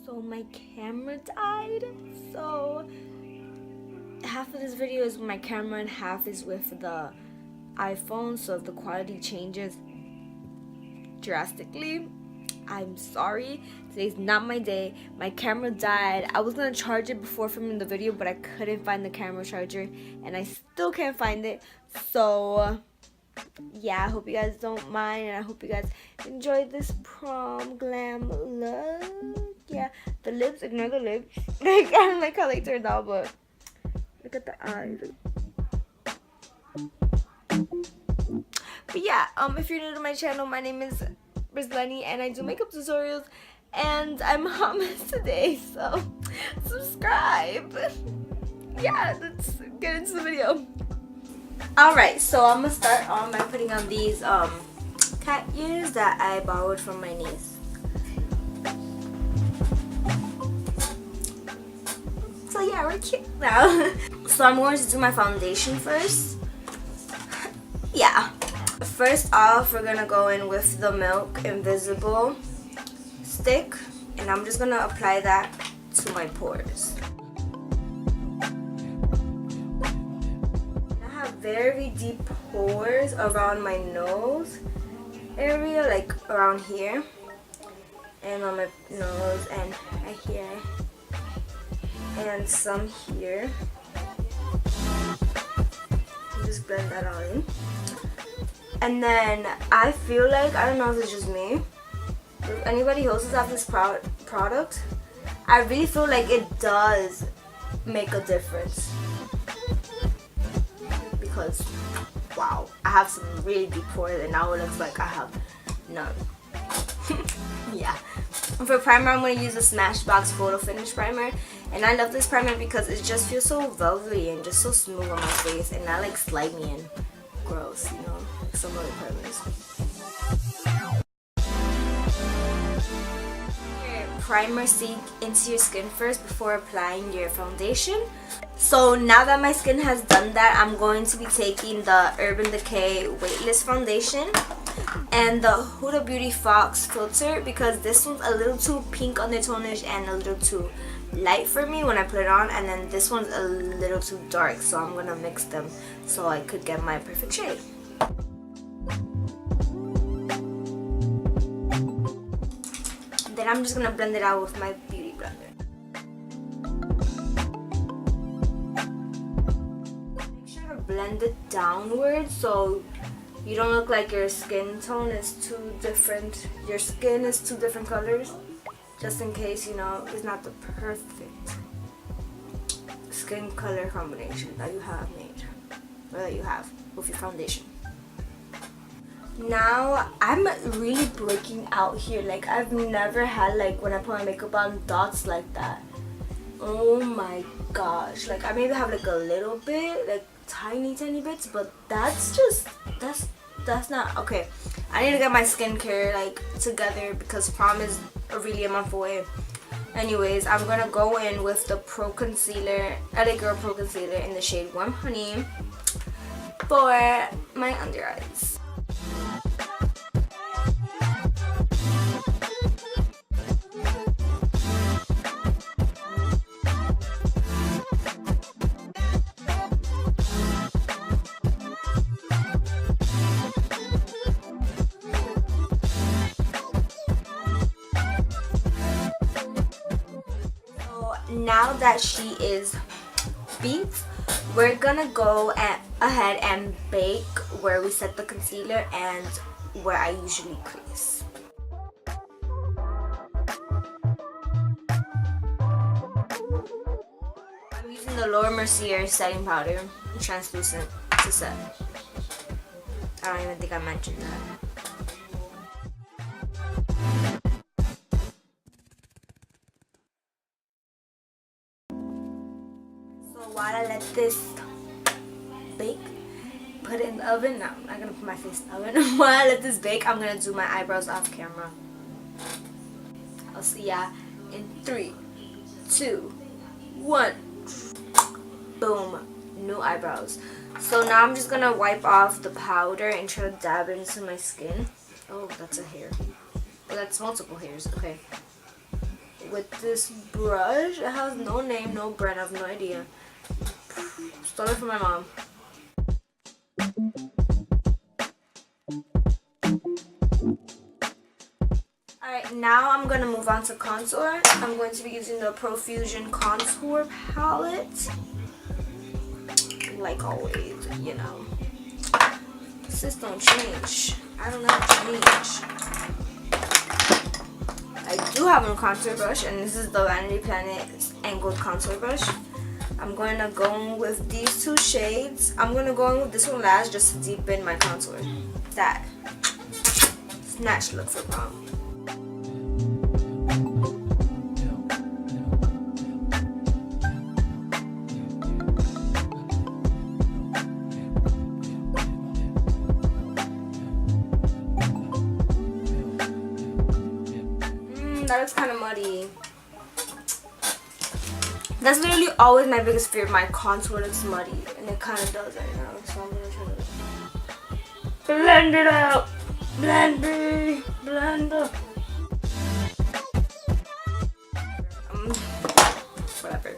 So my camera died, so half of this video is with my camera and half is with the iPhone, so if the quality changes drastically, I'm sorry. Today's not my day. My camera died. I was gonna charge it before filming the video, but I couldn't find the camera charger and I still can't find it. So yeah, I hope you guys don't mind and I hope you guys enjoyed this prom glam look. Yeah, the lips, ignore the lips. Like, I don't like how they turned out, but look at the eyes. But yeah, if you're new to my channel, my name is Brislenny and I do makeup tutorials and I'm hummus today, so subscribe. Yeah, let's get into the video. Alright, so I'm gonna start on by putting on these cat ears that I borrowed from my niece. So yeah, we're cute now. So I'm going to do my foundation first. Yeah. First off, we're gonna go in with the Milk Invisible stick, and I'm just gonna apply that to my pores. I have very deep pores around my nose area, like around here, and on my nose and right here, and some here. Just blend that all in. And then I feel like, I don't know if it's just me, if anybody else has this product, I really feel like it does make a difference. Because, wow, I have some really deep pores and now it looks like I have none. Yeah. And for primer, I'm going to use the Smashbox Photo Finish Primer. And I love this primer because it just feels so velvety and just so smooth on my face and not like slimy and gross, you know, like some other primers. Your primer sink into your skin first before applying your foundation. So now that my skin has done that, I'm going to be taking the Urban Decay Weightless Foundation and the Huda Beauty Fox filter because this one's a little too pink undertone-ish and a little too light for me when I put it on, and then this one's a little too dark, so I'm gonna mix them so I could get my perfect shade. Then I'm just gonna blend it out with my beauty blender. Make sure to blend it downwards so you don't look like your skin tone is too different. Your skin is two different colors. Just in case, you know, it's not the perfect skin color combination that you have made, or that you have with your foundation. Now, I'm really breaking out here. Like, I've never had, like, when I put my makeup on, dots like that. Oh my gosh. Like, I maybe have, like, a little bit, like, tiny bits, but that's just, that's not, okay. I need to get my skincare, like, together because prom is really a month away. Anyways, I'm gonna go in with the Pro Concealer, LA Girl Pro Concealer in the shade Warm Honey for my under eyes. Now that she is beat, we're gonna go ahead and bake where we set the concealer and where I usually crease. I'm using the Laura Mercier setting powder, translucent, to set. I don't even think I mentioned that. While I let this bake, put it in the oven. No, I'm not gonna put my face in the oven. While I let this bake, I'm gonna do my eyebrows off camera. I'll see ya in 3, 2, 1. Boom, new eyebrows. So now I'm just gonna wipe off the powder and try to dab it into my skin. Oh, that's a hair. Oh, that's multiple hairs. Okay. with this brush. It has no name, no brand, I have no idea. Stole it from my mom. Alright, now I'm going to move on to contour. I'm going to be using the Profusion Contour Palette. Like always, you know. This don't change. I don't ever change. I do have a contour brush, and this is the Vanity Planet Angled Contour Brush. I'm going to go in with these two shades. I'm going to go in with this one last just to deepen my contour. That snatch look for prom. That looks kind of muddy. That's literally always my biggest fear. My contour looks muddy, and it kind of does right now. So I'm gonna try to blend it out. Blend me, blend up. Whatever.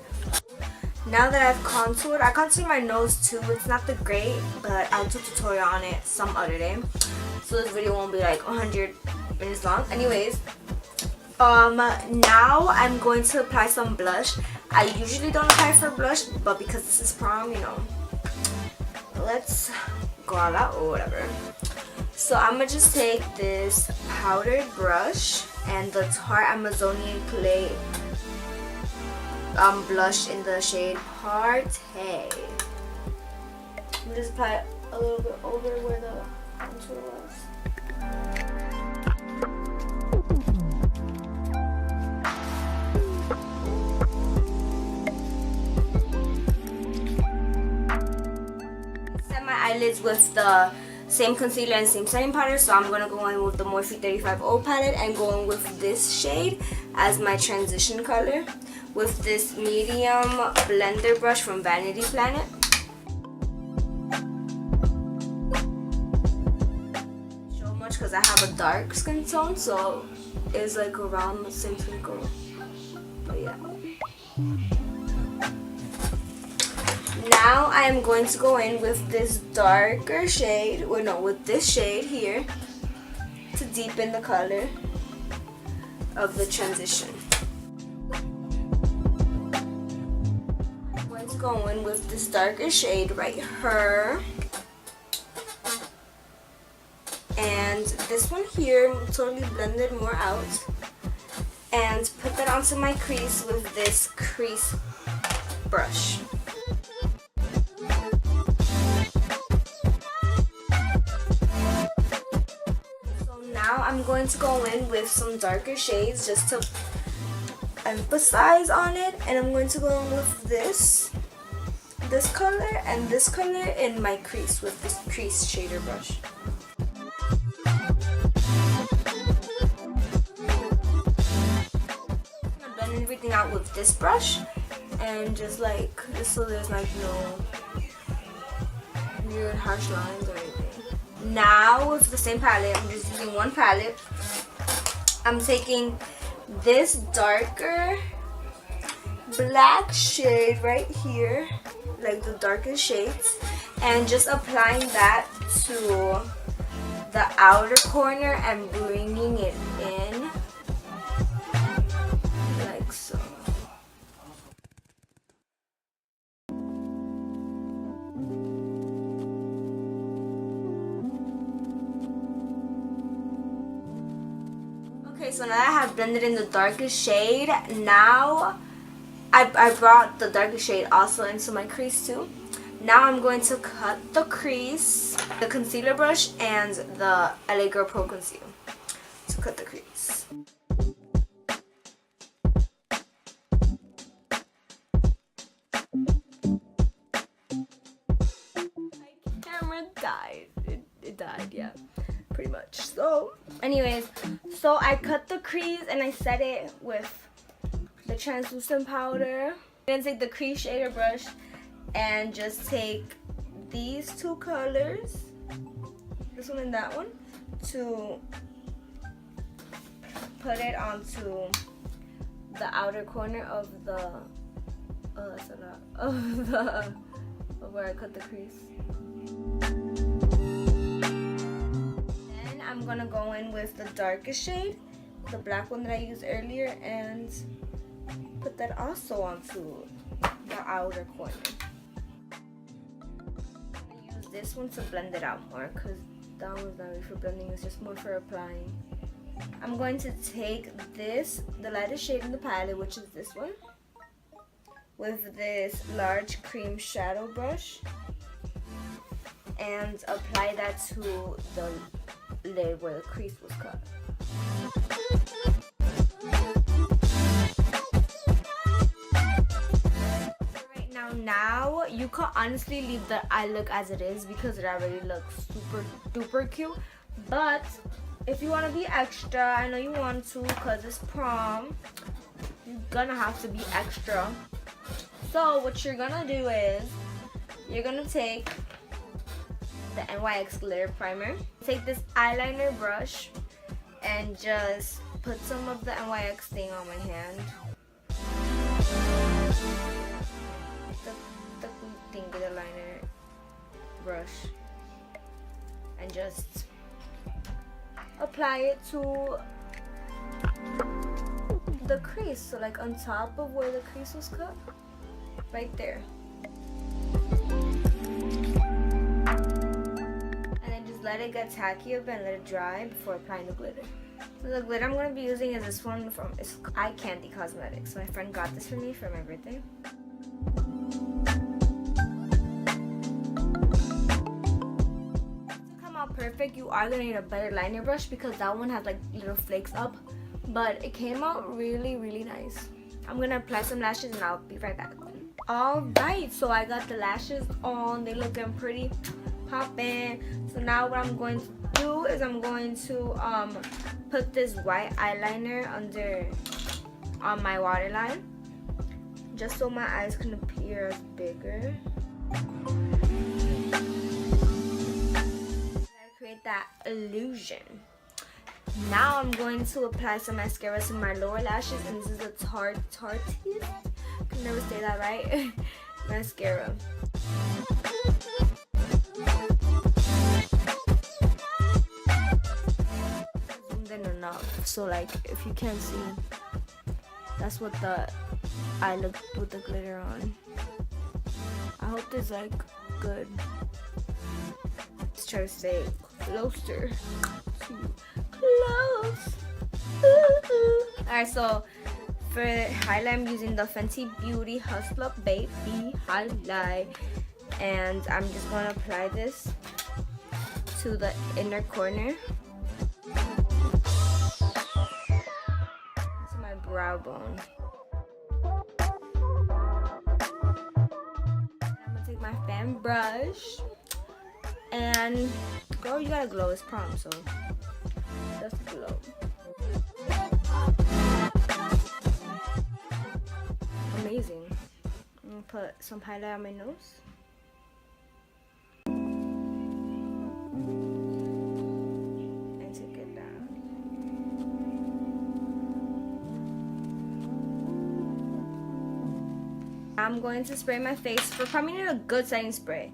Now that I've contoured, I contoured my nose too. It's not the great, but I'll do a tutorial on it some other day. So this video won't be like 100 minutes long. Anyways. Now I'm going to apply some blush. I usually don't apply for blush, but because this is prom, you know, let's go all out or whatever. So I'm gonna just take this powdered brush and the Tarte Amazonian Clay blush in the shade Parte. I'm gonna just apply it a little bit over where the contour was. Eyelids with the same concealer and same setting powder, so I'm gonna go in with the Morphe 35O palette and go in with this shade as my transition color with this medium blender brush from Vanity Planet. So much because I have a dark skin tone, so it's like around the same twinkle. But yeah. Now I am going to go in with this darker shade, or no, with this shade here to deepen the color of the transition. I'm going to go in with this darker shade right here. And this one here, totally blended more out. And put that onto my crease with this crease brush. Now I'm going to go in with some darker shades just to emphasize on it, and I'm going to go in with this color and this color in my crease with this crease shader brush. I'm gonna blend everything out with this brush and just like just so there's like no weird harsh lines or anything. Now with the same palette, I'm just using one palette. I'm taking this darker black shade right here, like the darkest shades, and just applying that to the outer corner and bringing it in like so. Okay, so now that I have blended in the darkest shade, now I brought the darkest shade also into my crease too. Now I'm going to cut the crease, the concealer brush, and the LA Girl Pro Conceal to cut the crease. My camera died. It died, yeah. Pretty much. So anyways, so I cut the crease and I set it with the translucent powder. Then take the crease shader brush and just take these two colors, this one and that one, to put it onto the outer corner of the that's a lot of where I cut the crease. Then I'm gonna go in with the darkest shade, the black one that I used earlier, and put that also onto the outer corner. I'm gonna use this one to blend it out more, because that one's not really for blending, it's just more for applying. I'm going to take this, the lightest shade in the palette, which is this one, with this large cream shadow brush, and apply that to the lid where the crease was cut. Now you can honestly leave the eye look as it is because it already looks super duper cute, but if you want to be extra, I know you want to because it's prom, you're gonna have to be extra. So what you're gonna do is you're gonna take the NYX glitter primer, take this eyeliner brush and just put some of the NYX thing on my hand. The thing with the liner brush and just apply it to the crease, so like on top of where the crease was cut, right there. And then just let it get tacky up and let it dry before applying the glitter. So the glitter I'm going to be using is this one from Eye Candy Cosmetics. My friend got this for me for my birthday. Perfect, you are gonna need a better liner brush because that one had like little flakes up, but it came out really nice. I'm gonna apply some lashes and I'll be right back. Alright, so I got the lashes on, they looking pretty poppin'. So now what I'm going to do is I'm going to put this white eyeliner under on my waterline just so my eyes can appear as bigger. Create that illusion. Now I'm going to apply some mascara to my lower lashes, and this is a Tarteist, I can never say that right, mascara. Zoomed in enough, so like if you can't see, that's what the eye looked with the glitter on. I hope this is like good. Let's try to stay closer to close. Alright, so for highlight I'm using the Fenty Beauty Hustler Baby highlight, and I'm just going to apply this to the inner corner, to my brow bone. I'm going to take my fan brush. And girl, you gotta glow, it's prom, so just glow. Amazing. I'm gonna put some highlight on my nose. And take it down. I'm going to spray my face. For prom, you need a good setting spray.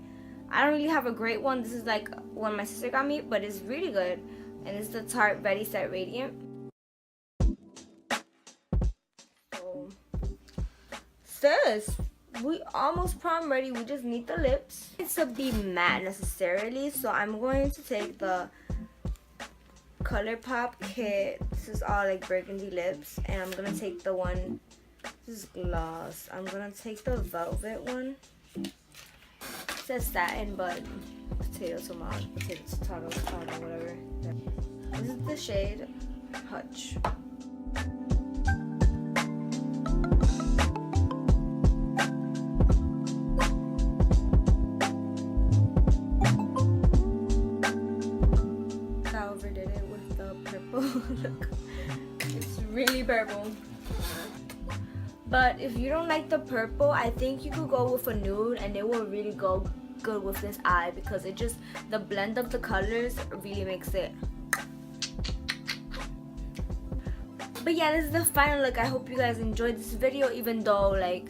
I don't really have a great one. This is like one my sister got me, but it's really good. And it's the Tarte Ready Set Radiant. So, sis, we almost prom ready. We just need the lips. It's to be matte necessarily, so I'm going to take the ColourPop kit. This is all like burgundy lips, and I'm gonna take the one. This is gloss. I'm gonna take the velvet one. It says satin, but potato tomato, whatever. This is the shade Hutch. I overdid it with the purple. Look, it's really purple. But if you don't like the purple, I think you could go with a nude and it will really go good with this eye because it just, the blend of the colors really makes it. But yeah, this is the final look. I hope you guys enjoyed this video, even though like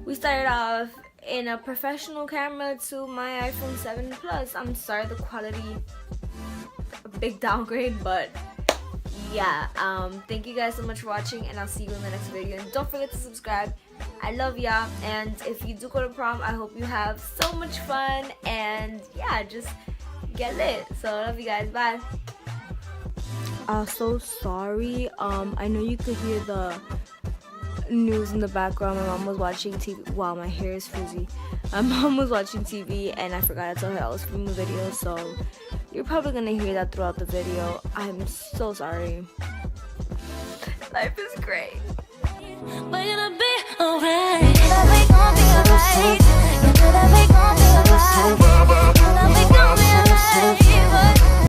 we started off in a professional camera to my iPhone 7 Plus. I'm sorry, the quality, a big downgrade, but yeah, thank you guys so much for watching, and I'll see you in the next video. And don't forget to subscribe. I love y'all, and if you do go to prom, I hope you have so much fun, and yeah, just get lit. So I love you guys. Bye. So sorry, I know you could hear the news in the background. My mom was watching TV. Wow, my hair is frizzy. My mom was watching TV and I forgot to tell her I was filming a video, so you're probably gonna hear that throughout the video. I'm so sorry. Life is great. We're gonna be alright. We're gonna be alright.